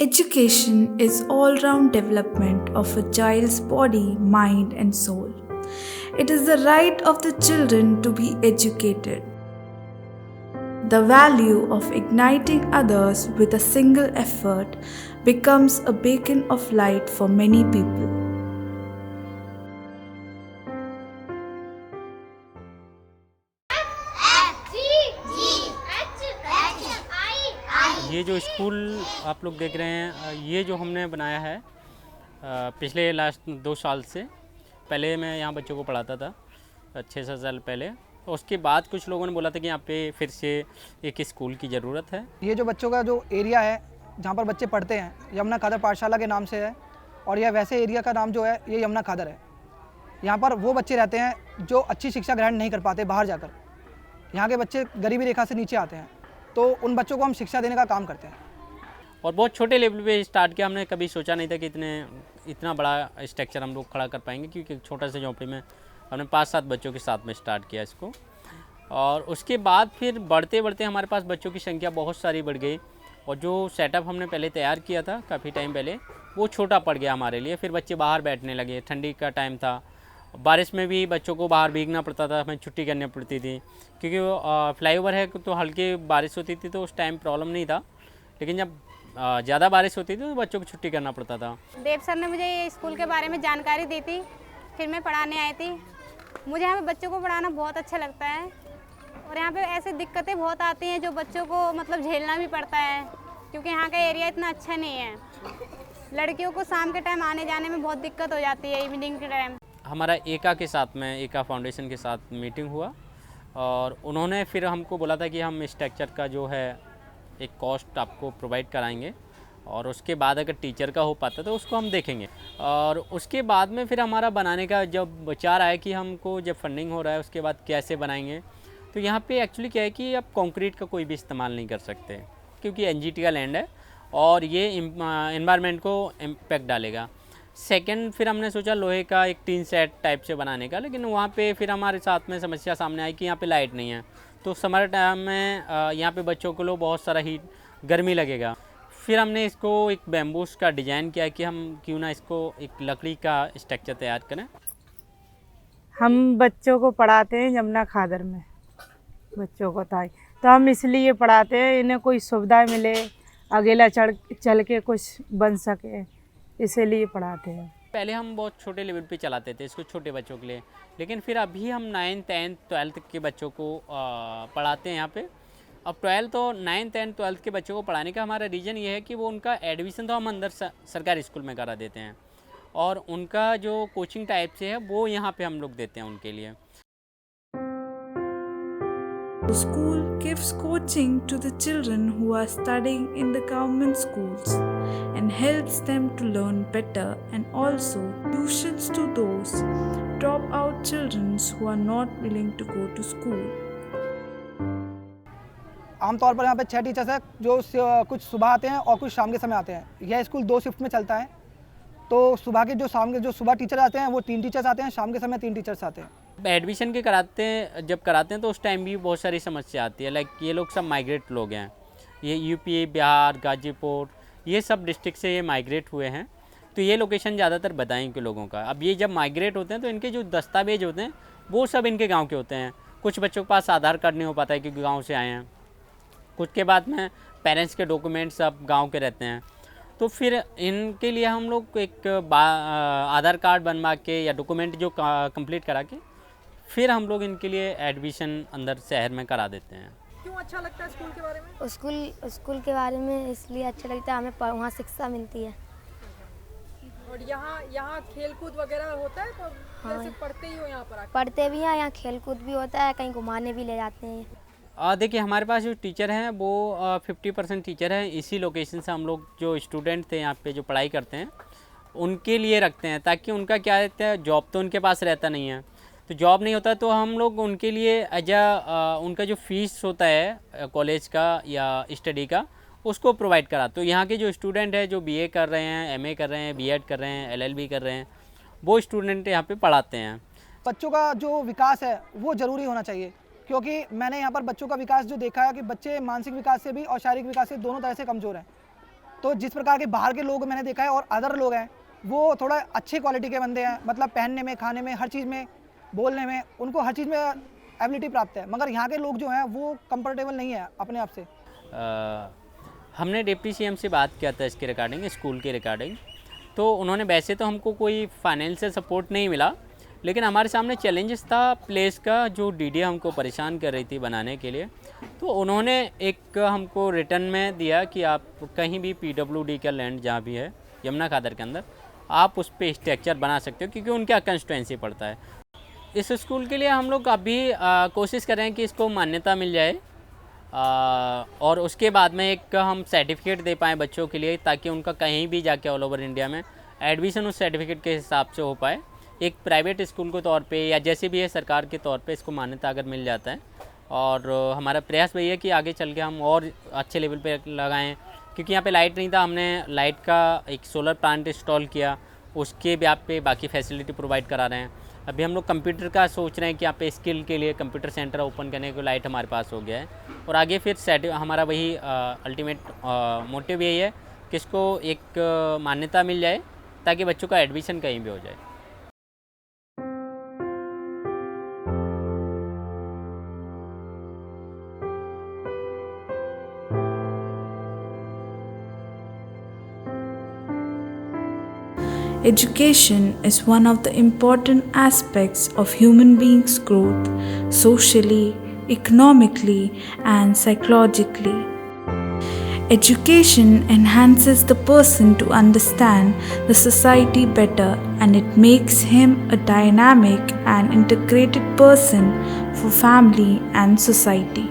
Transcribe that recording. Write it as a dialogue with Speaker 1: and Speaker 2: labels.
Speaker 1: Education is all-round development of a child's body, mind and soul. It is the right of the children to be educated. The value of igniting others with a single effort becomes a beacon of light for many people.
Speaker 2: ये जो school आप लोग देख रहे हैं, ये जो हमने बनाया है पिछले लास्ट 2 साल से। पहले मैं यहाँ बच्चों को पढ़ाता था 6-7 साल पहले। उसके बाद कुछ लोगों ने बोला था कि यहाँ पे फिर से एक स्कूल की ज़रूरत है।
Speaker 3: ये जो बच्चों का जो एरिया है जहाँ पर बच्चे पढ़ते हैं, यमुना खादर पाठशाला के नाम से है। और यह वैसे एरिया का नाम जो है ये यमुना खादर है। यहाँ पर वो बच्चे रहते हैं जो अच्छी शिक्षा ग्रहण नहीं कर पाते बाहर जाकर। यहाँ के बच्चे गरीबी रेखा से नीचे आते हैं, तो उन बच्चों को हम शिक्षा देने का काम करते हैं।
Speaker 2: और बहुत छोटे लेवल पे स्टार्ट किया। हमने कभी सोचा नहीं था कि इतना बड़ा स्ट्रक्चर हम लोग खड़ा कर पाएंगे, क्योंकि छोटा से झोंपड़ी में हमने 5-7 बच्चों के साथ में स्टार्ट किया इसको। और उसके बाद फिर बढ़ते बढ़ते हमारे पास बच्चों की संख्या बहुत सारी बढ़ गई। और जो सेटअप हमने पहले तैयार किया था काफ़ी टाइम पहले, वो छोटा पड़ गया हमारे लिए। फिर बच्चे बाहर बैठने लगे, ठंडी का टाइम था, बारिश में भी बच्चों को बाहर भीगना पड़ता था, हमें छुट्टी करनी पड़ती थी। क्योंकि वो फ्लाईओवर है तो हल्की बारिश होती थी तो उस टाइम प्रॉब्लम नहीं था, लेकिन जब ज़्यादा बारिश होती थी तो बच्चों को छुट्टी करना पड़ता था।
Speaker 4: देव सर ने मुझे ये स्कूल के बारे में जानकारी दी थी, फिर मैं पढ़ाने आई थी। मुझे यहाँ पे बच्चों को पढ़ाना बहुत अच्छा लगता है। और यहाँ पे ऐसी दिक्कतें बहुत आती हैं जो बच्चों को मतलब झेलना भी पड़ता है, क्योंकि यहाँ का एरिया इतना अच्छा नहीं है। लड़कियों को शाम के टाइम आने जाने में बहुत दिक्कत हो जाती है, इवनिंग के टाइम।
Speaker 2: हमारा एका के साथ में, एका फाउंडेशन के साथ मीटिंग हुआ और उन्होंने फिर हमको बोला था कि हम स्ट्रक्चर का जो है एक कॉस्ट आपको प्रोवाइड कराएंगे, और उसके बाद अगर टीचर का हो पाता तो उसको हम देखेंगे। और उसके बाद में फिर हमारा बनाने का जब विचार आया कि हमको जब फंडिंग हो रहा है उसके बाद कैसे बनाएंगे, तो यहाँ पे एक्चुअली क्या है कि आप कंक्रीट का कोई भी इस्तेमाल नहीं कर सकते, क्योंकि एनजीटी का लैंड है और ये एनवायरनमेंट को इम्पैक्ट डालेगा। सेकंड, फिर हमने सोचा लोहे का एक टीन सेट टाइप से बनाने का, लेकिन वहाँ पे फिर हमारे साथ में समस्या सामने आई कि यहाँ पे लाइट नहीं है, तो समर टाइम में यहाँ पे बच्चों को बहुत सारा हीट गर्मी लगेगा। फिर हमने इसको एक बैम्बूस का डिज़ाइन किया कि हम क्यों ना इसको एक लकड़ी का स्ट्रक्चर तैयार करें।
Speaker 5: हम बच्चों को पढ़ाते हैं यमुना खादर में, बच्चों को तो हम इसलिए पढ़ाते हैं इन्हें कोई सुविधा मिले, अकेला चल के कुछ बन सके, इसीलिए पढ़ाते हैं।
Speaker 2: पहले हम बहुत छोटे लेवल पे चलाते थे इसको, छोटे बच्चों के लिए, लेकिन फिर अभी हम 9th 10th 12th के बच्चों को पढ़ाते हैं यहाँ पे। अब 12th और 9th and 12th के बच्चों को पढ़ाने का हमारा रीज़न ये है कि वो उनका एडमिशन तो हम अंदर सरकारी स्कूल में करा देते हैं, और उनका जो कोचिंग टाइप से है वो यहाँ पे हम लोग देते हैं उनके लिए।
Speaker 1: The school gives coaching to the children who are studying in the government schools and helps them to learn better, and also tuitions to those drop-out children who are not willing to go to school.
Speaker 3: आमतौर पर यहाँ पे 6 teachers हैं जो कुछ सुबह आते हैं और कुछ शाम के समय आते हैं। यह स्कूल 2 शिफ्ट में चलता है, तो सुबह के जो सुबह टीचर आते हैं वो 3 टीचर्स आते हैं, शाम के समय 3 टीचर्स आते हैं।
Speaker 2: एडमिशन के जब कराते हैं तो उस टाइम भी बहुत सारी समस्या आती है। लाइक ये लोग सब माइग्रेट लोग हैं, ये यूपी, बिहार, गाजीपुर, ये सब डिस्ट्रिक्ट से ये माइग्रेट हुए हैं, तो ये लोकेशन ज़्यादातर बताएं के लोगों का। अब ये जब माइग्रेट होते हैं तो इनके जो दस्तावेज होते हैं वो सब इनके गांव के होते हैं। कुछ बच्चों के पास आधार कार्ड नहीं हो पाता है क्योंकि गांव से आए हैं, कुछ के बाद में पेरेंट्स के डॉक्यूमेंट्स सब गांव के रहते हैं, तो फिर इनके लिए हम लोग एक आधार कार्ड बनवा के या डॉक्यूमेंट जो कंप्लीट करा के फिर हम लोग इनके लिए एडमिशन अंदर शहर में करा देते हैं।
Speaker 6: क्यों अच्छा लगता है स्कूल के बारे में?
Speaker 7: स्कूल के बारे में इसलिए अच्छा लगता है, हमें वहाँ शिक्षा मिलती है।
Speaker 6: और यहाँ खेल कूद वगैरह होता है, तो
Speaker 7: हाँ,
Speaker 6: जैसे पढ़ते ही हो यहाँ पर आके?
Speaker 7: पढ़ते भी हैं, यहाँ खेल कूद भी होता है, कहीं घुमाने भी ले जाते हैं।
Speaker 2: देखिए हमारे पास जो टीचर हैं वो 50% टीचर हैं इसी लोकेशन से। हम लोग जो स्टूडेंट थे यहाँ पे जो पढ़ाई करते हैं उनके लिए रखते हैं, ताकि उनका क्या रहता है, जॉब तो उनके पास रहता नहीं है, तो जॉब नहीं होता तो हम लोग उनके लिए उनका जो फीस होता है कॉलेज का या स्टडी का उसको प्रोवाइड करा। तो यहाँ के जो स्टूडेंट है जो बीए कर रहे हैं, एमए कर रहे हैं, बीएड कर रहे हैं, एलएलबी कर रहे हैं, वो स्टूडेंट यहाँ पे पढ़ाते हैं।
Speaker 3: बच्चों का जो विकास है वो ज़रूरी होना चाहिए, क्योंकि मैंने यहाँ पर बच्चों का विकास जो देखा है कि बच्चे मानसिक विकास से भी और शारीरिक विकास से दोनों तरह से कमज़ोर हैं। तो जिस प्रकार के बाहर के लोग मैंने देखा है और अदर लोग हैं वो थोड़ा अच्छे क्वालिटी के बंदे हैं, मतलब पहनने में, खाने में, हर चीज़ में, बोलने में, उनको हर चीज़ में एबिलिटी प्राप्त है। मगर यहाँ के लोग जो हैं वो कंफर्टेबल नहीं है अपने आप से।
Speaker 2: हमने डिप्टी सीएम से बात किया था इसके रिगार्डिंग, स्कूल के रिगार्डिंग, तो उन्होंने वैसे तो हमको कोई फाइनेंशियल सपोर्ट नहीं मिला, लेकिन हमारे सामने चैलेंजेस था प्लेस का, जो डीडीए हमको परेशान कर रही थी बनाने के लिए। तो उन्होंने एक हमको रिटर्न में दिया कि आप कहीं भी पीडब्ल्यूडी का लैंड जहाँ भी है यमुना खादर के अंदर, आप उस पर स्ट्रक्चर बना सकते हो, क्योंकि उनका कंस्टिट्यूएंसी पड़ता है। इस स्कूल के लिए हम लोग अभी कोशिश कर रहे हैं कि इसको मान्यता मिल जाए, और उसके बाद में एक हम सर्टिफिकेट दे पाएँ बच्चों के लिए, ताकि उनका कहीं भी जाके ऑल ओवर इंडिया में एडमिशन उस सर्टिफिकेट के हिसाब से हो पाए। एक प्राइवेट स्कूल के तौर पे या जैसे भी है सरकार के तौर पे इसको मान्यता अगर मिल जाता है, और हमारा प्रयास वही है कि आगे चल के हम और अच्छे लेवल पे लगाएं, क्योंकि यहाँ पे लाइट नहीं था, हमने लाइट का एक सोलर प्लांट इंस्टॉल किया, उसके ब्याप पे बाकी फैसिलिटी प्रोवाइड करा रहे हैं। अभी हम लोग कंप्यूटर का सोच रहे हैं कि यहाँ पे स्किल के लिए कंप्यूटर सेंटर ओपन करने को, लाइट हमारे पास हो गया है, और आगे फिर हमारा वही अल्टीमेट मोटिव यही है कि इसको एक मान्यता मिल जाए, ताकि बच्चों का एडमिशन कहीं भी हो जाए।
Speaker 1: Education is one of the important aspects of human beings' growth, socially, economically, and psychologically. Education enhances the person to understand the society better, and it makes him a dynamic and integrated person for family and society.